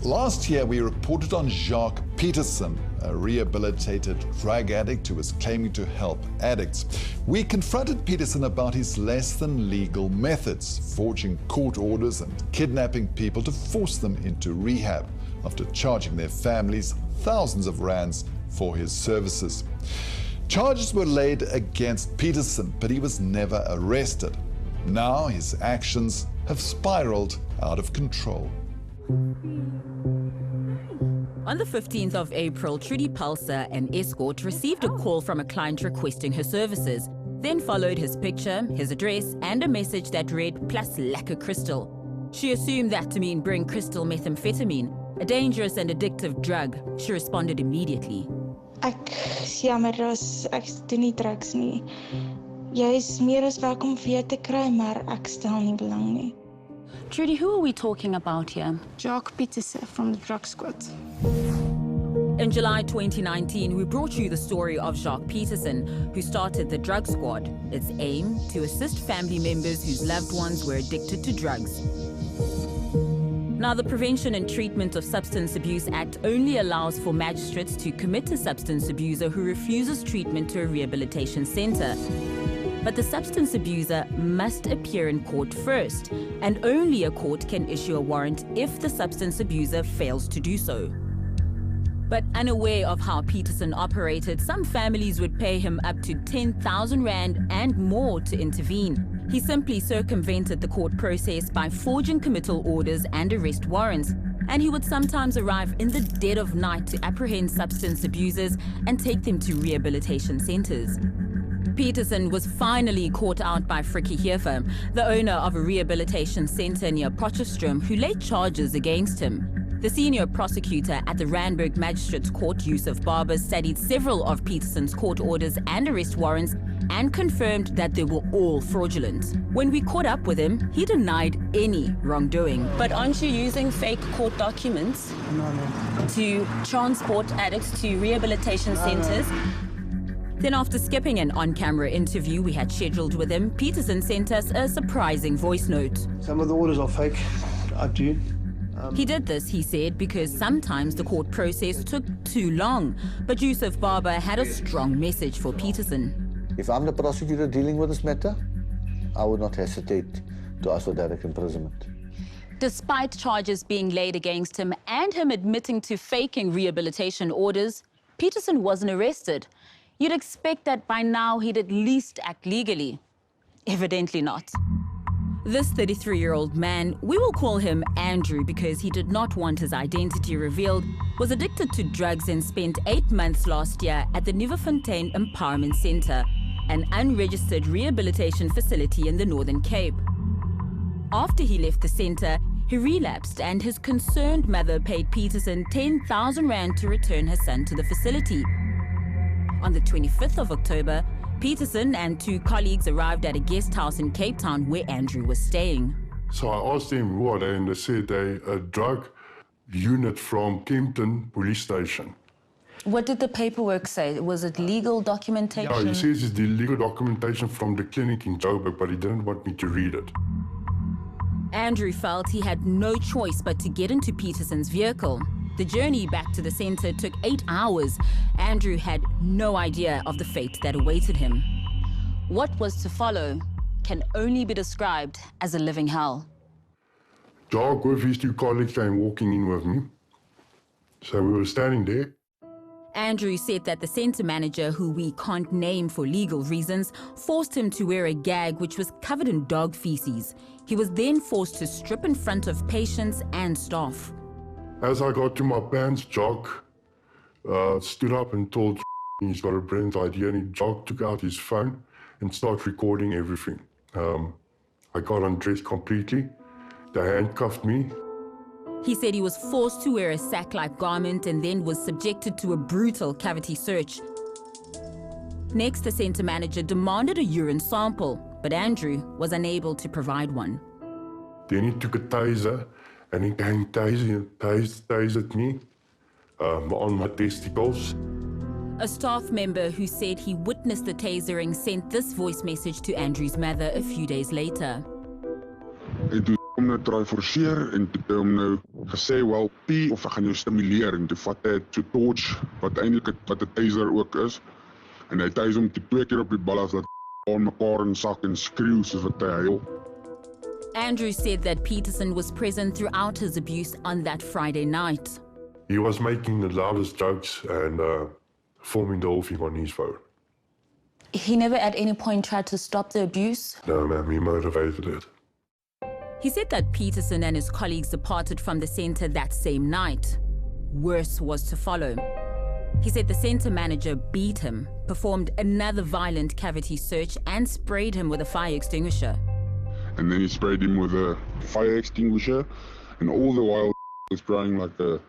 Last year, we reported on Jacques Peterson, a rehabilitated drug addict who was claiming to help addicts. We confronted Peterson about his less than legal methods, forging court orders and kidnapping people to force them into rehab, after charging their families thousands of rands for his services. Charges were laid against Peterson, but he was never arrested. Now his actions have spiraled out of control. On the 15th of April, Trudy Pulser, an escort, received a call from a client requesting her services. Then followed his picture, his address, and a message that read, plus lacquer crystal. She assumed that to mean bring crystal methamphetamine, a dangerous and addictive drug. She responded immediately. Ek jammer, ek doen nie drugs nie. Jy is meer as welkom vir te kry, maar ek stel nie belang nie. Trudy, who are we talking about here? Jacques Peterson from the drug squad. In July 2019, we brought you the story of Jacques Peterson, who started the Drug Squad. Its aim, to assist family members whose loved ones were addicted to drugs. Now, the Prevention and Treatment of Substance Abuse Act only allows for magistrates to commit a substance abuser who refuses treatment to a rehabilitation center. But the substance abuser must appear in court first, and only a court can issue a warrant if the substance abuser fails to do so. But unaware of how Peterson operated, some families would pay him up to 10,000 rand and more to intervene. He simply circumvented the court process by forging committal orders and arrest warrants, and he would sometimes arrive in the dead of night to apprehend substance abusers and take them to rehabilitation centers. Peterson was finally caught out by Frikkie Heefer, the owner of a rehabilitation center near Potchefstroom, who laid charges against him. The senior prosecutor at the Randburg Magistrates Court, Yusuf Barber, studied several of Peterson's court orders and arrest warrants and confirmed that they were all fraudulent. When we caught up with him, he denied any wrongdoing. But aren't you using fake court documents to transport addicts to rehabilitation centers? Then after skipping an on-camera interview we had scheduled with him, Peterson sent us a surprising voice note. Some of the orders are fake, I do. He did this, he said, because sometimes the court process took too long. But Yusuf Barber had a strong message for Peterson. If I'm the prosecutor dealing with this matter, I would not hesitate to ask for direct imprisonment. Despite charges being laid against him and him admitting to faking rehabilitation orders, Peterson wasn't arrested. You'd expect that by now he'd at least act legally. Evidently not. This 33-year-old man, we will call him Andrew because he did not want his identity revealed, was addicted to drugs and spent 8 months last year at the Nieuwefontein Empowerment Center, an unregistered rehabilitation facility in the Northern Cape. After he left the center, he relapsed and his concerned mother paid Peterson 10,000 rand to return her son to the facility. On the 25th of October, Peterson and 2 colleagues arrived at a guest house in Cape Town where Andrew was staying. So I asked them who are they, and they said they're a drug unit from Kempton Police Station. What did the paperwork say? Was it legal documentation? Yeah, he says it's the legal documentation from the clinic in Joburg, but he didn't want me to read it. Andrew felt he had no choice but to get into Peterson's vehicle. The journey back to the center took 8 hours. Andrew had no idea of the fate that awaited him. What was to follow can only be described as a living hell. Jacques with his 2 colleagues came walking in with me. So we were standing there. Andrew said that the center manager, who we can't name for legal reasons, forced him to wear a gag which was covered in dog feces. He was then forced to strip in front of patients and staff. As I got to my pants, Jacques stood up and told he's got a brilliant idea, and Jacques took out his phone and started recording everything. I got undressed completely. They handcuffed me. He said he was forced to wear a sack-like garment and then was subjected to a brutal cavity search. Next, the center manager demanded a urine sample, but Andrew was unable to provide one. Then he took a taser and he came tasered me on my testicles. A staff member who said he witnessed the tasering sent this voice message to Andrew's mother a few days later. En toe hom nou try forceer en toe hom nou gesê, wel, pee of ek gaan jou stimuleer, en toe vat hy so torch, wat eintlik wat 'n taser ook is, en hy taser hom 2 keer op die ballas, dat aan mekaar in sak en skreeu soos wat hy huil. Andrew said that Peterson was present throughout his abuse on that Friday night. He was making the loudest jokes and filming the whole thing on his phone. He never at any point tried to stop the abuse? No, ma'am, he motivated it. He said that Peterson and his colleagues departed from the center that same night. Worse was to follow. He said the center manager beat him, performed another violent cavity search, and sprayed him with a fire extinguisher. And then he sprayed him with a fire extinguisher, and all the while was crying like a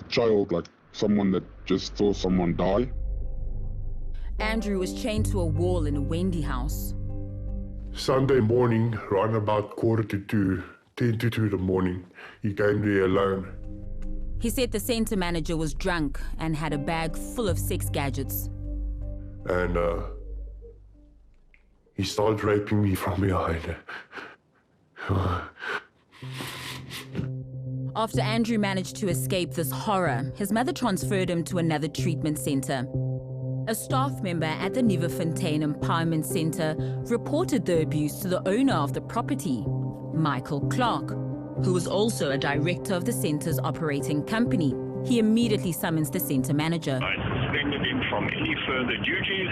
child, like someone that just saw someone die. Andrew was chained to a wall in a Wendy house. Sunday morning, around about 1:45, 10 to 2 in the morning, he came there alone. He said the center manager was drunk and had a bag full of sex gadgets. And he started raping me from behind. After Andrew managed to escape this horror, his mother transferred him to another treatment center. A staff member at the Nieuwefontein Empowerment Center reported the abuse to the owner of the property, Michael Clark, who was also a director of the center's operating company. He immediately summons the center manager. I suspended him from any further duties,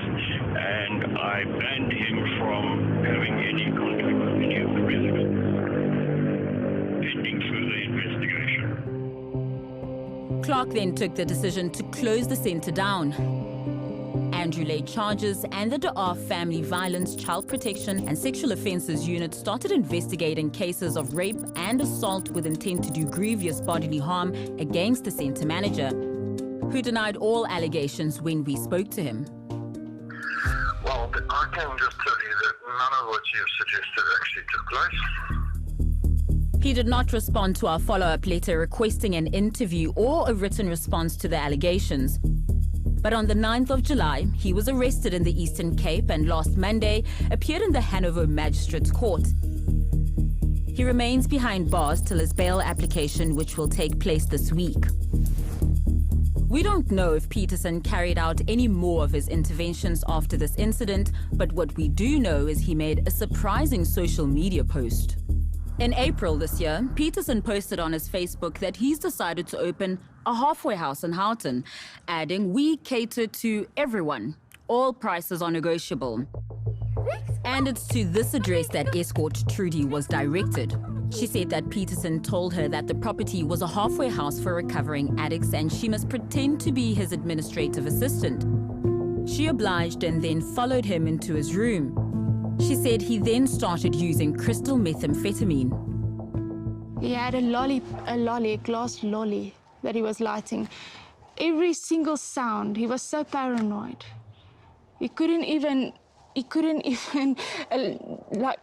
and I banned him from having any contact with any of the residents, pending further investigation. Clark then took the decision to close the center down. Andrew laid charges, and the D'Aar Family Violence, Child Protection and Sexual Offences Unit started investigating cases of rape and assault with intent to do grievous bodily harm against the centre manager, who denied all allegations when we spoke to him. Well, I can just tell you that none of what you've suggested actually took place. He did not respond to our follow-up letter requesting an interview or a written response to the allegations. But on the 9th of July, he was arrested in the Eastern Cape and last Monday appeared in the Hanover Magistrates Court. He remains behind bars till his bail application, which will take place this week. We don't know if Peterson carried out any more of his interventions after this incident, but what we do know is he made a surprising social media post. In April this year, Peterson posted on his Facebook that he's decided to open a halfway house in Houghton, adding, "We cater to everyone. All prices are negotiable." And it's to this address that escort Trudy was directed. She said that Peterson told her that the property was a halfway house for recovering addicts and she must pretend to be his administrative assistant. She obliged and then followed him into his room. She said he then started using crystal methamphetamine. He had a glass lolly that he was lighting. Every single sound, he was so paranoid. He couldn't even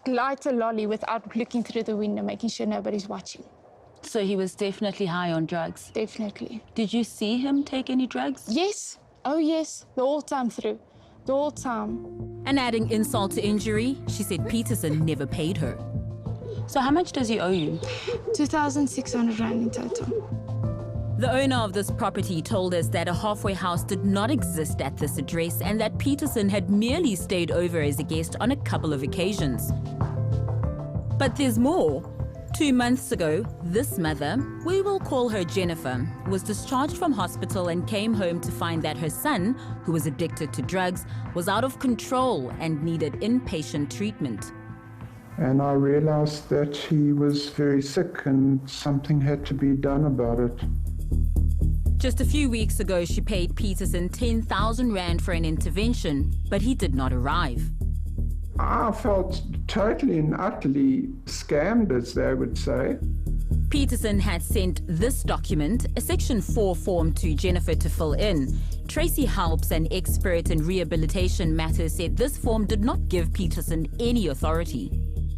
light a lolly without looking through the window, making sure nobody's watching. So he was definitely high on drugs? Definitely. Did you see him take any drugs? Yes. Oh, yes. The whole time through. The whole time. And adding insult to injury, she said Peterson never paid her. So how much does he owe you? 2,600 Rand in total. The owner of this property told us that a halfway house did not exist at this address and that Peterson had merely stayed over as a guest on a couple of occasions. But there's more. 2 months ago, this mother, we will call her Jennifer, was discharged from hospital and came home to find that her son, who was addicted to drugs, was out of control and needed inpatient treatment. And I realized that he was very sick and something had to be done about it. Just a few weeks ago, she paid Peterson 10,000 Rand for an intervention, but he did not arrive. I felt totally and utterly scammed, as they would say. Peterson had sent this document, a Section 4 form, to Jennifer to fill in. Tracy Halps, an expert in rehabilitation matters, said this form did not give Peterson any authority.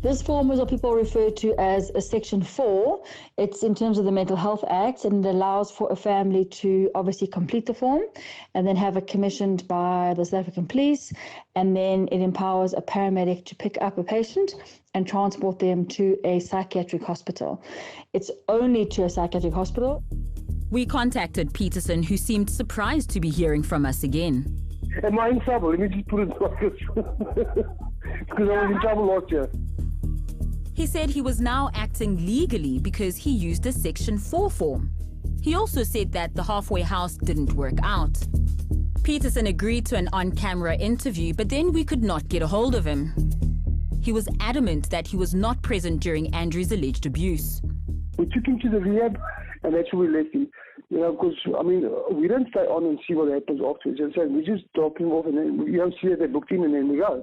This form is what people refer to as a Section 4. It's in terms of the Mental Health Act, and it allows for a family to obviously complete the form and then have it commissioned by the South African Police, and then it empowers a paramedic to pick up a patient and transport them to a psychiatric hospital. It's only to a psychiatric hospital. We contacted Peterson, who seemed surprised to be hearing from us again. Am I in trouble? Let me just put it like this. Because I was in trouble last year. He said he was now acting legally because he used a Section 4 form. He also said that the halfway house didn't work out. Peterson agreed to an on-camera interview, but then we could not get a hold of him. He was adamant that he was not present during Andrew's alleged abuse. We took him to the rehab, and that's where we left him. You know, because, I mean, we don't stay on and see what happens afterwards. And so we just drop him off, and then you don't see that they booked him, and then we go.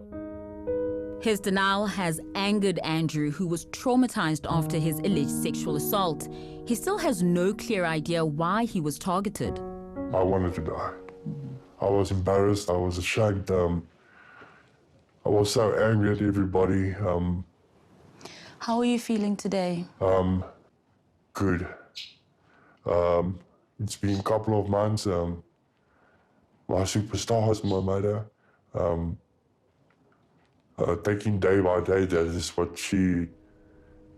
His denial has angered Andrew, who was traumatized after his alleged sexual assault. He still has no clear idea why he was targeted. I wanted to die. I was embarrassed. I was ashamed. I was so angry at everybody. How are you feeling today? Good. It's been a couple of months. My superstar is my mother. Taking day by day, that is what she's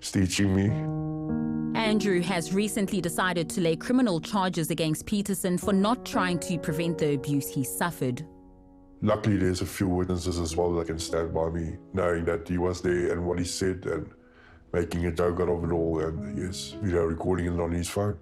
teaching me. Andrew has recently decided to lay criminal charges against Peterson for not trying to prevent the abuse he suffered. Luckily, there's a few witnesses as well that can stand by me, knowing that he was there and what he said and making a joke out of it all, and yes, video recording it on his phone.